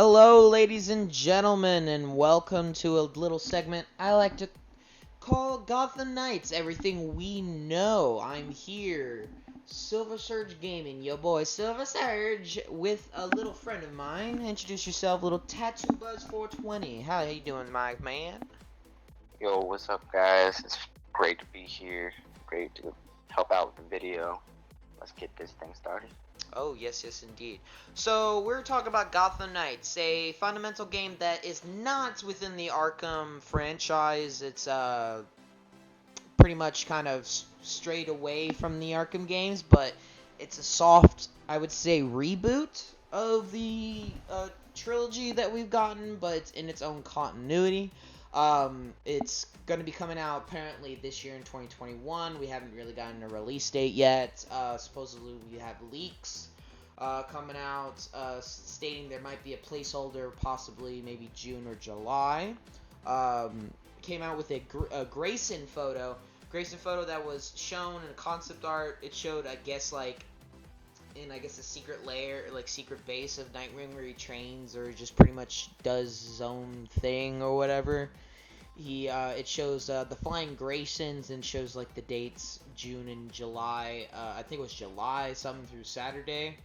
Hello, ladies and gentlemen, and welcome to a little segment I like to call Gotham Knights Everything We Know. I'm here, Silver Surge Gaming, yo boy Silver Surge, with a little friend of mine. Introduce yourself, little Tattoo Buzz 420. How you doing, my man? Yo, what's up, guys? It's great to be here. Great to help out with the video. Let's get this thing started. Oh, yes, yes, indeed. So, we're talking about Gotham Knights, a fundamental game that is not within the Arkham franchise. It's, pretty much kind of strayed away from the Arkham games, but it's a soft, I would say, reboot of the trilogy that we've gotten, but it's in its own continuity. It's going to be coming out apparently this year in 2021. We haven't really gotten a release date yet. Supposedly we have leaks coming out stating there might be a placeholder, possibly maybe June or July. Came out with a Grayson photo. Grayson photo that was shown in concept art. It showed, I guess, like in a secret lair, like secret base of Nightwing where he trains or just pretty much does his own thing or whatever. It shows the Flying Graysons and shows like the dates June and July. I think it was July something through Saturday.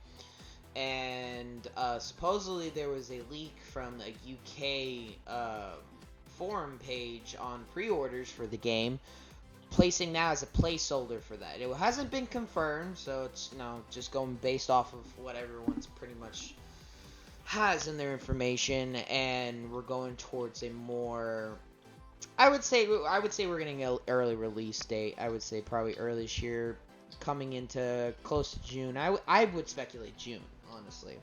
And supposedly there was a leak from a UK forum page on pre-orders for the game, placing that as a placeholder for that. It hasn't been confirmed, so it's just going based off of what everyone's pretty much has in their information, and we're going towards a more. I would say we're getting an early release date. I would say probably early this year, coming into close to June. I would speculate June, honestly.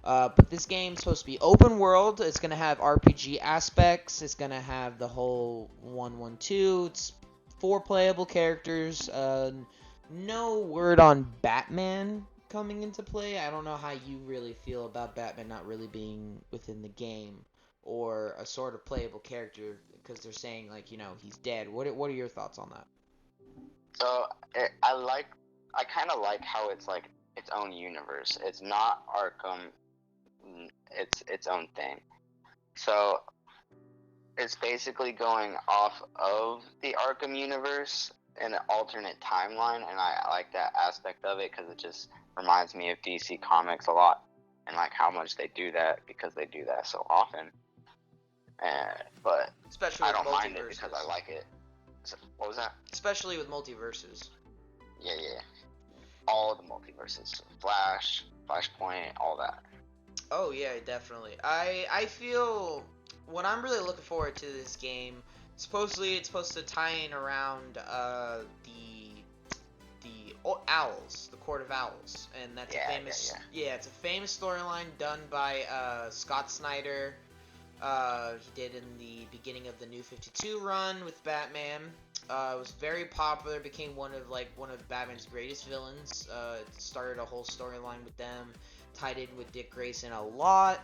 But this game's supposed to be open world. It's gonna have RPG aspects. It's gonna have the whole 1-1-2. It's 4 playable characters. No word on Batman coming into play. I don't know how you really feel about Batman not really being within the game or a sort of playable character, because they're saying like he's dead. What are your thoughts on that? So I kind of like how it's like its own universe. It's not Arkham. It's its own thing. So it's basically going off of the Arkham universe in an alternate timeline, and I like that aspect of it because it just reminds me of DC Comics a lot, and like how much they do that because they do that so often. But Especially I with don't mind it multiverses. because I like it. So, what was that? Especially with multiverses. Yeah. All the multiverses, Flash, Flashpoint, all that. Oh yeah, definitely. I feel what I'm really looking forward to this game. Supposedly it's supposed to tie in around the owls, the Court of Owls, and that's a famous it's a famous storyline done by Scott Snyder. He did in the beginning of the New 52 run with Batman. It was very popular, became one of Batman's greatest villains. It started a whole storyline with them, tied in with Dick Grayson a lot.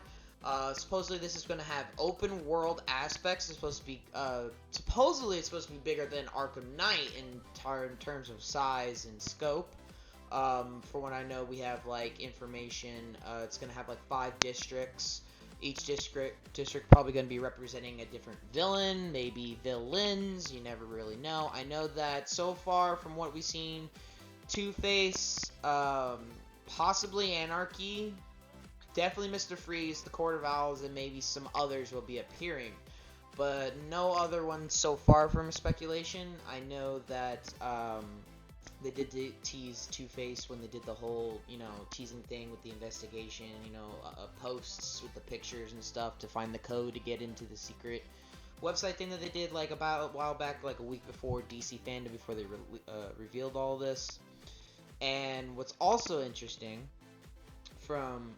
Supposedly this is going to have open world aspects. It's supposed to be supposedly it's supposed to be bigger than Arkham Knight in terms of size and scope. For what I know, we have like information. It's going to have like 5 districts. Each district probably going to be representing a different villain, maybe villains. You never really know. I know that so far from what we've seen, Two-Face, possibly Anarchy, definitely Mr. Freeze, the Court of Owls, and maybe some others will be appearing. But no other ones so far from speculation. I know that they did tease Two-Face when they did the whole, teasing thing with the investigation, posts with the pictures and stuff to find the code to get into the secret website thing that they did like about a while back, like a week before DC Fandom, before they revealed all this. And what's also interesting, from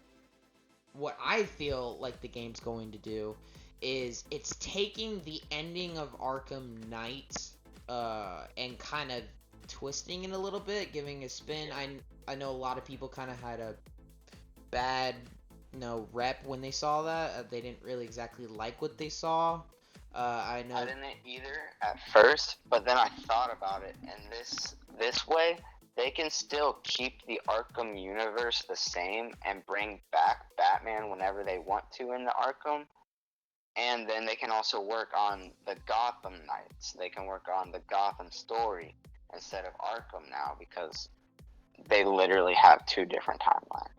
what I feel like the game's going to do, is it's taking the ending of Arkham Knight and kind of twisting it a little bit, giving a spin. I know a lot of people kind of had a bad rep when they saw that. They didn't really exactly like what they saw. I know I didn't either at first, but then I thought about it, and this way they can still keep the Arkham universe the same and bring back Batman Batman whenever they want to in the Arkham. And then they can also work on the Gotham Knights. They can work on the Gotham story instead of Arkham now because they literally have 2 different timelines.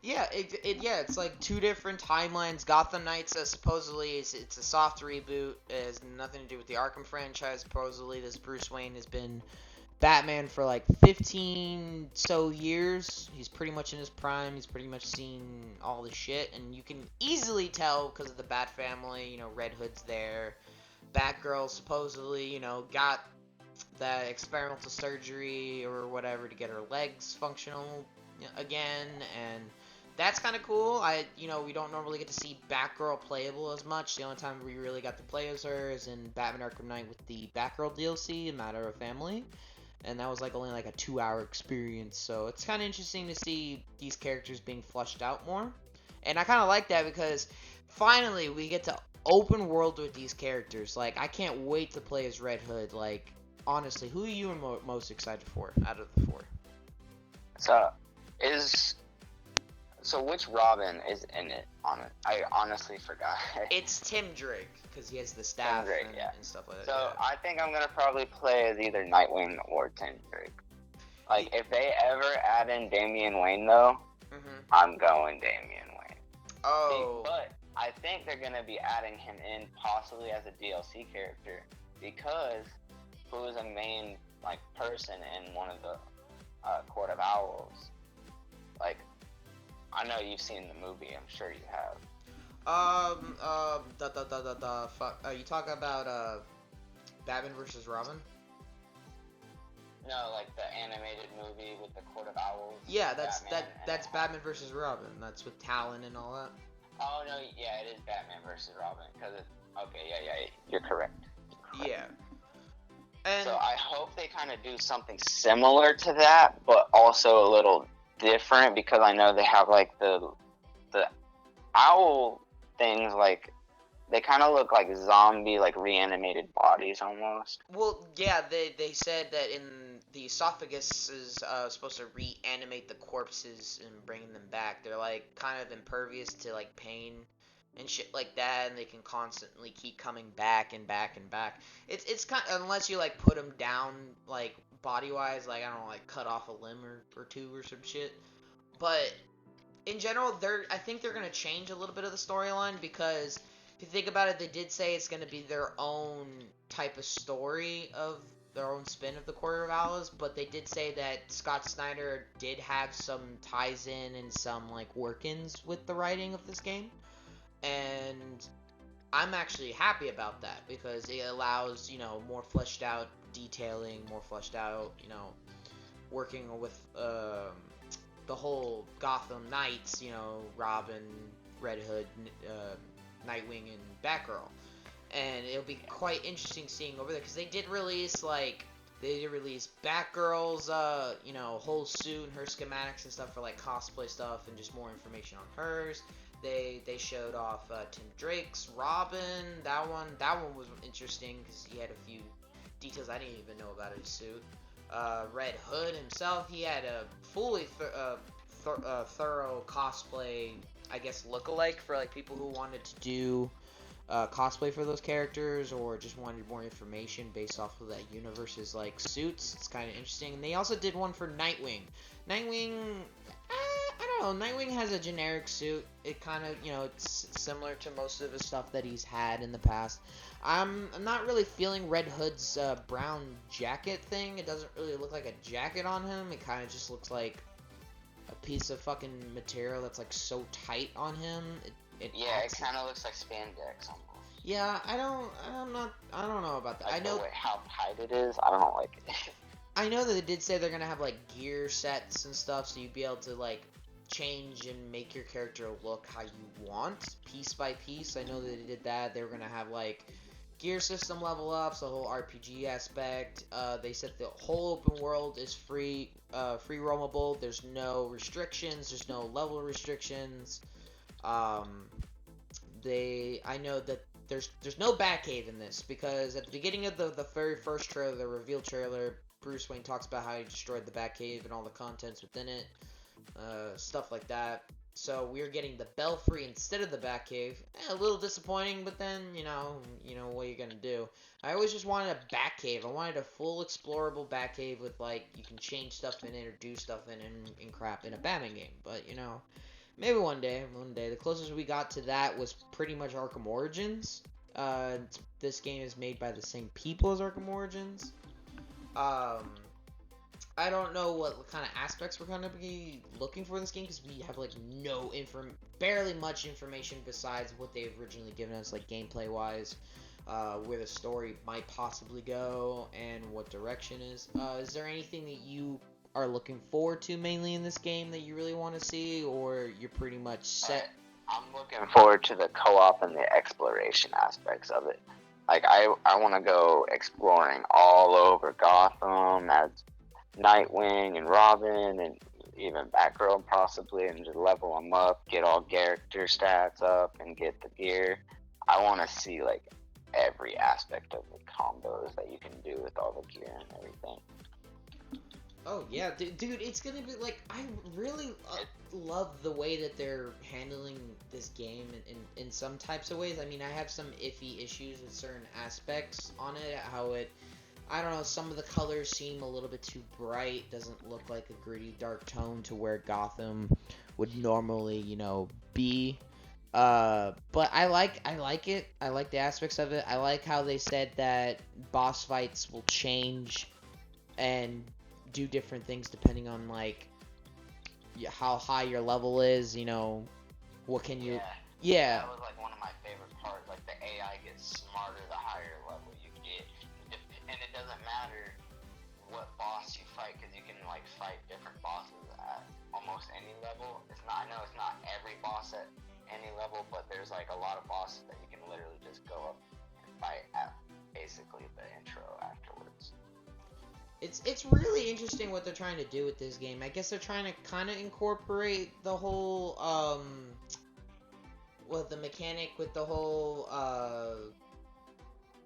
Yeah, it's like 2 different timelines. Gotham Knights supposedly it's a soft reboot. It has nothing to do with the Arkham franchise. Supposedly, this Bruce Wayne has been Batman for like 15 so years. He's pretty much in his prime. He's pretty much seen all the shit, and you can easily tell because of the Bat family. Red Hood's there. Batgirl supposedly, got that experimental surgery or whatever to get her legs functional again, and that's kind of cool. We don't normally get to see Batgirl playable as much. The only time we really got to play as her is in Batman Arkham Knight with the Batgirl DLC, A Matter of Family. And that was only a 2-hour experience. So it's kind of interesting to see these characters being fleshed out more. And I kind of like that because finally we get to open world with these characters. I can't wait to play as Red Hood. Honestly, who are you most excited for out of the 4? So which Robin is in it? I honestly forgot. It's Tim Drake because he has the staff and stuff like that. So I think I'm gonna probably play as either Nightwing or Tim Drake. If they ever add in Damian Wayne though, I'm going Damian Wayne. Oh. But I think they're gonna be adding him in possibly as a DLC character because who is a main person in one of the Court of Owls? I know you've seen the movie. I'm sure you have. You talking about Batman versus Robin? No, the animated movie with the Court of Owls. Yeah, that's Batman versus Robin. That's with Talon and all that. Oh no, yeah, it is Batman versus Robin you're correct. Yeah. And so I hope they kind of do something similar to that, but also a little different because I know they have the owl things they kind of look like zombie reanimated bodies almost. Well, yeah, they said that in the esophagus is supposed to reanimate the corpses and bring them back. They're kind of impervious to pain and shit like that, and they can constantly keep coming back and back and back. It's kind of, unless you put them down body wise, I don't know, cut off a limb or 2 or some shit. But in general, I think they're gonna change a little bit of the storyline because if you think about it, they did say it's gonna be their own type of story of their own spin of the Court of Owls, but they did say that Scott Snyder did have some ties in and some work-ins with the writing of this game, and I'm actually happy about that because it allows more fleshed out detailing, more fleshed out working with the whole Gotham Knights, Robin, Red Hood, Nightwing, and Batgirl. And it'll be quite interesting seeing over there because they did release Batgirl's whole suit and her schematics and stuff for cosplay stuff and just more information on hers. They showed off Tim Drake's Robin. That one was interesting because he had a few details I didn't even know about his suit. Red Hood himself, he had a fully thorough cosplay, I guess, look-alike for people who wanted to do cosplay for those characters or just wanted more information based off of that universe's suits. It's kind of interesting. And they also did one for Nightwing. I don't know, Nightwing has a generic suit. It kind of, it's similar to most of the stuff that he's had in the past. I'm not really feeling Red Hood's brown jacket thing. It doesn't really look like a jacket on him. It kind of just looks like a piece of fucking material that's so tight on him. It kind of looks like spandex almost. Yeah, I don't know about that. I know how tight it is. I don't like it. I know that they did say they're gonna have gear sets and stuff, so you'd be able to change and make your character look how you want, piece by piece. I know that they did that. They were gonna have gear system level ups, the whole RPG aspect. They said the whole open world is free roamable. There's no restrictions. There's no level restrictions. I know that there's no Batcave in this because at the beginning of the very first trailer, the reveal trailer, Bruce Wayne talks about how he destroyed the Batcave and all the contents within it, stuff like that. So we're getting the Belfry instead of the Batcave. A little disappointing, but then what are you gonna do? I always just wanted a Batcave. I wanted a full explorable Batcave with like you can change stuff in it or do stuff in and crap in a Batman game. But maybe one day. The closest we got to that was pretty much Arkham Origins. This game is made by the same people as Arkham Origins. I don't know what kind of aspects we're going to be looking for in this game because we have like barely much information besides what they've originally given us, like gameplay wise, where the story might possibly go and what direction is. Is there anything that you are looking forward to mainly in this game that you really want to see, or you're pretty much set? I'm looking forward to the co-op and the exploration aspects of it. Like I want to go exploring all over Gotham as Nightwing and Robin and even Batgirl possibly, and just level them up, get all character stats up, and get the gear. I want to see like every aspect of the combos that you can do with all the gear and everything. Oh yeah, dude, it's gonna be like I really love the way that they're handling this game in some types of ways. I mean, I have some iffy issues with certain aspects on it, how it. I don't know, some of the colors seem a little bit too bright, doesn't look like a gritty dark tone to where Gotham would normally, be. But I like it. I like the aspects of it. I like how they said that boss fights will change and do different things depending on like how high your level is, what can you Yeah. That was like one of my favorite parts. Like the AI gets smarter the higher level you get. And it doesn't matter what boss you fight because you can like fight different bosses at almost any level. I know it's not every boss at any level, but there's like a lot of bosses that you can literally just go up and fight at basically the intro afterwards. It's really interesting what they're trying to do with this game. I guess they're trying to kind of incorporate the whole the mechanic with the whole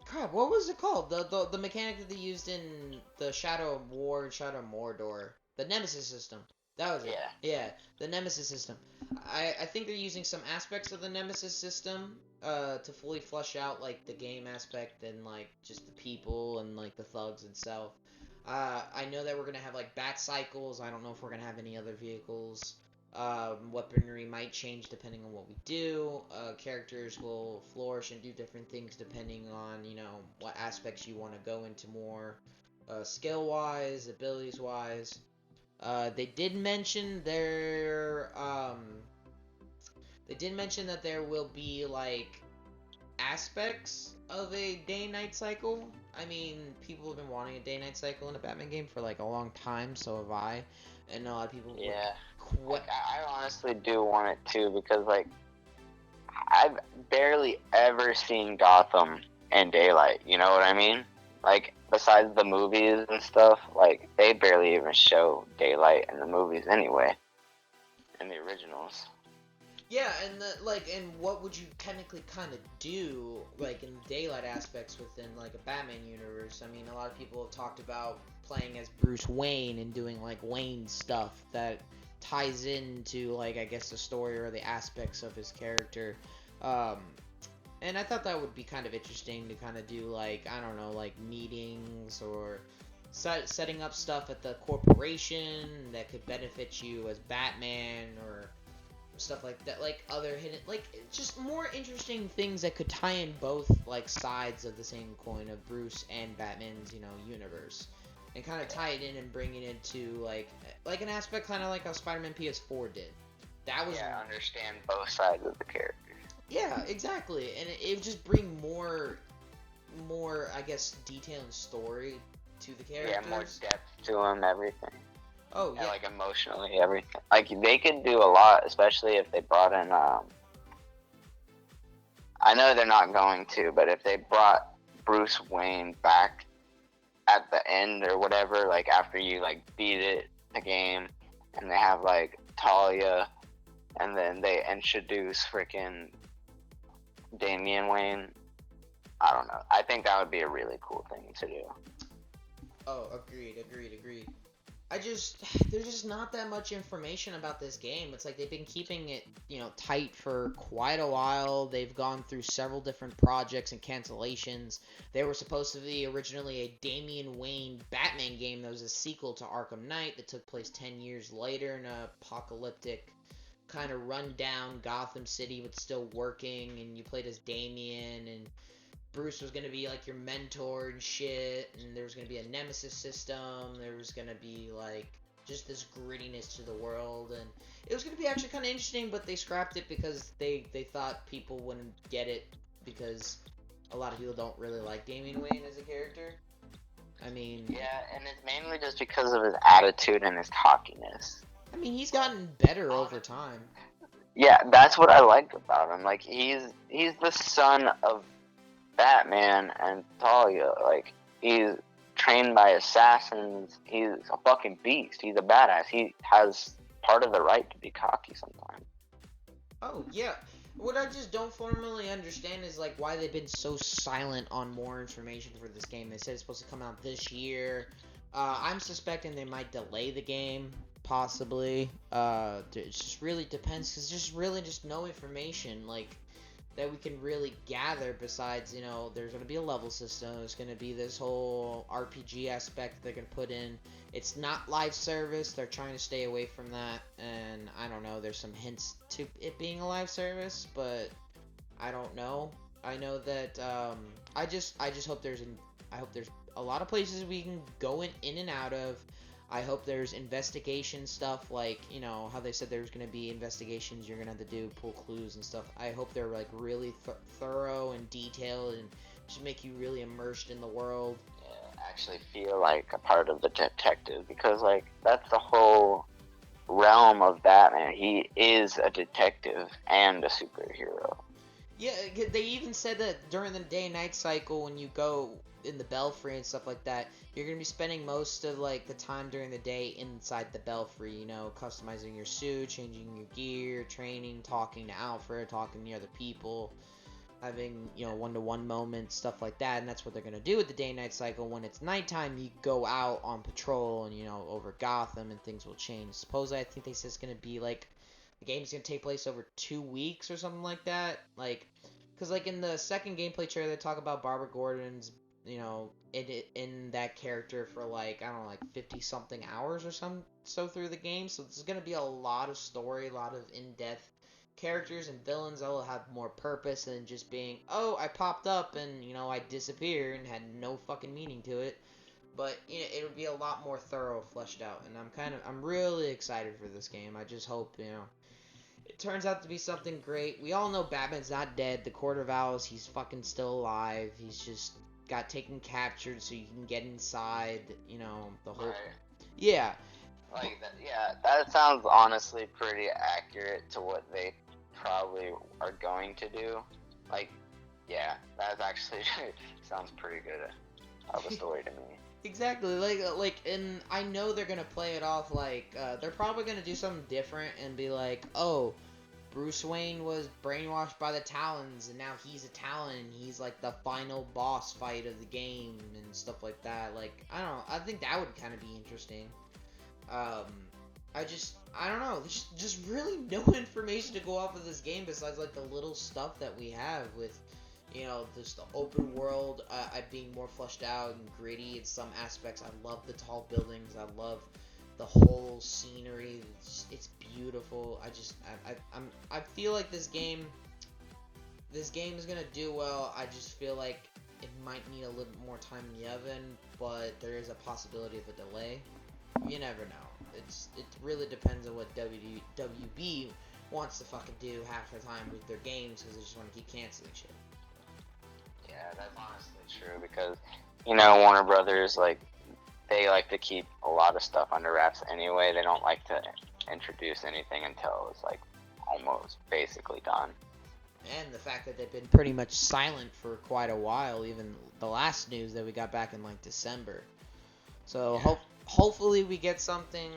crap, what was it called? The mechanic that they used in the Shadow of War and Shadow of Mordor. The Nemesis system. That was it. Yeah, the Nemesis system. I think they're using some aspects of the Nemesis system to fully flush out like the game aspect and like just the people and like the thugs itself. I know that we're gonna have like bat cycles. I don't know if we're gonna have any other vehicles. Weaponry might change depending on what we do. Characters will flourish and do different things depending on what aspects you want to go into more skill wise, abilities wise. They did mention that there will be like aspects of a day-night cycle. I mean, people have been wanting a day-night cycle in a Batman game for like a long time, so have I. And a lot of people. Yeah. I honestly do want it too because like I've barely ever seen Gotham in daylight. You know what I mean? Like besides the movies and stuff, like they barely even show daylight in the movies anyway. In the originals. Yeah, and what would you technically kind of do, like, in daylight aspects within, like, a Batman universe? I mean, a lot of people have talked about playing as Bruce Wayne and doing, like, Wayne stuff that ties into, like, I guess the story or the aspects of his character. And I thought that would be kind of interesting to kind of do, like, I don't know, like, meetings or setting up stuff at the corporation that could benefit you as Batman or stuff like that, like other hidden, like just more interesting things that could tie in both like sides of the same coin of Bruce and Batman's universe, and kind of tie it in and bring it into like an aspect kind of like how Spider-Man PS4 did. That was understand both sides of the character. Yeah, exactly, and it would just bring more I guess detail and story to the characters. Yeah, more depth to them, everything. Oh, yeah. And, like, emotionally, everything. Like, they could do a lot, especially if they brought in, I know they're not going to, but if they brought Bruce Wayne back at the end or whatever, like, after you, like, beat the game, and they have, like, Talia, and then they introduce freaking Damian Wayne, I don't know. I think that would be a really cool thing to do. Oh, agreed. there's just not that much information about this game. It's like they've been keeping it, tight for quite a while. They've gone through several different projects and cancellations. They were supposed to be originally a Damian Wayne Batman game that was a sequel to Arkham Knight that took place 10 years later in an apocalyptic kind of rundown Gotham City, but still working, and you played as Damian, and Bruce was going to be like your mentor and shit, and there was going to be a nemesis system, there was going to be like just this grittiness to the world, and it was going to be actually kind of interesting, but they scrapped it because they thought people wouldn't get it, because a lot of people don't really like Damian Wayne as a character. I mean... Yeah, and it's mainly just because of his attitude and his cockiness. I mean, he's gotten better over time. Yeah, that's what I liked about him. Like, he's the son of Batman and Talia. Like, he's trained by assassins. He's a fucking beast. He's a badass. He has part of the right to be cocky sometimes. Oh, yeah. What I just don't formally understand is, like, why they've been so silent on more information for this game. They said it's supposed to come out this year. I'm suspecting they might delay the game, possibly. It just really depends, because there's just really just no information, like, that we can really gather besides, there's going to be a level system, there's going to be this whole RPG aspect they're going to put in. It's not live service, they're trying to stay away from that, and I don't know, there's some hints to it being a live service, but I don't know. I know that, I just hope I hope there's a lot of places we can go in and out of. I hope there's investigation stuff, like, how they said there's going to be investigations you're going to have to do, pull clues and stuff. I hope they're, like, really thorough and detailed and just make you really immersed in the world. Yeah, actually feel like a part of the detective, because, like, that's the whole realm of Batman. He is a detective and a superhero. Yeah, they even said that during the day-night cycle, when you go in the Belfry and stuff like that, you're going to be spending most of, like, the time during the day inside the Belfry, customizing your suit, changing your gear, training, talking to Alfred, talking to other people, having, one-to-one moments, stuff like that, and that's what they're going to do with the day-night cycle. When it's nighttime, you go out on patrol and, over Gotham, and things will change. Supposedly, I think they said it's going to be, like, the game's going to take place over 2 weeks or something like that, like, because, like, in the second gameplay trailer, they talk about Barbara Gordon's, in that character for, like, I don't know, like 50-something hours or so through the game. So there's going to be a lot of story, a lot of in-depth characters and villains that will have more purpose than just being, oh, I popped up and, I disappeared and had no fucking meaning to it. But, it'll be a lot more thorough, fleshed out. And I'm really excited for this game. I just hope, it turns out to be something great. We all know Batman's not dead. The Court of Owls, he's fucking still alive. He's just got taken captured so you can get inside, the whole... Right. Yeah. Like, that sounds honestly pretty accurate to what they probably are going to do. Like, yeah, that actually sounds pretty good of a story to me. Exactly, and I know they're gonna play it off like, they're probably gonna do something different and be like, oh, Bruce Wayne was brainwashed by the Talons, and now he's a Talon, and he's, like, the final boss fight of the game, and stuff like that. Like, I don't know, I think that would kind of be interesting. I don't know, there's just really no information to go off of this game besides, like, the little stuff that we have with, just the open world, being more fleshed out and gritty in some aspects. I love the tall buildings, I love the whole scenery. It's beautiful. I feel like this game is gonna do well. I just feel like it might need a little bit more time in the oven, but there is a possibility of a delay. You never know. It really depends on what WB wants to fucking do half the time with their games, because they just want to keep canceling shit. Yeah, that's honestly true, because, Warner Brothers, like, they like to keep a lot of stuff under wraps anyway. They don't like to introduce anything until it's, like, almost basically done. And the fact that they've been pretty much silent for quite a while, even the last news that we got back in, like, December. So, Yeah. Hopefully we get something,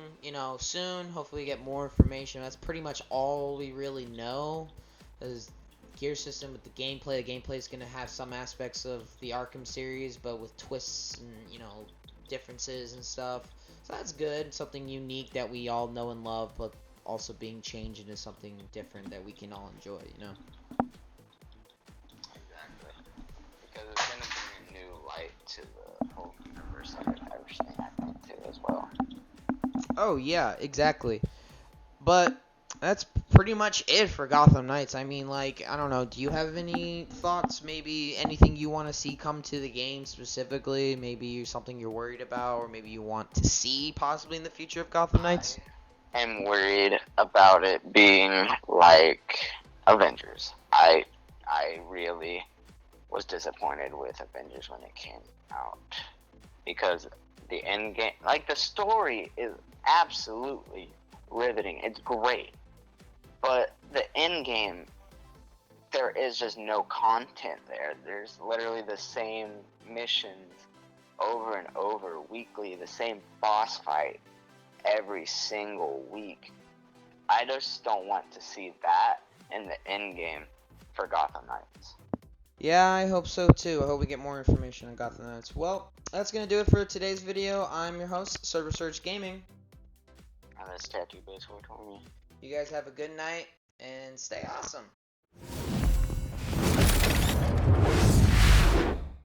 soon. Hopefully we get more information. That's pretty much all we really know. Is gear system with the gameplay. The gameplay is going to have some aspects of the Arkham series, but with twists and, differences and stuff. So that's good. Something unique that we all know and love, but also being changed into something different that we can all enjoy, you know? Exactly. Because it's gonna bring a new light to the whole universe and everything, I think, too, as well. Oh, yeah, exactly. But that's pretty much it for Gotham Knights. I mean, like, I don't know. Do you have any thoughts? Maybe anything you want to see come to the game specifically? Maybe something you're worried about, or maybe you want to see possibly in the future of Gotham Knights? I am worried about it being like Avengers. I really was disappointed with Avengers when it came out because the end game, like the story, is absolutely riveting. It's great, but the end game, there is just no content there. There's literally the same missions over and over weekly, the same boss fight every single week. I just don't want to see that in the end game for Gotham Knights. Yeah, I hope so too. I hope we get more information on Gotham Knights. Well, that's gonna do it for today's video. I'm your host, Server Search Gaming. And this tattoo base 420. You guys have a good night and stay awesome.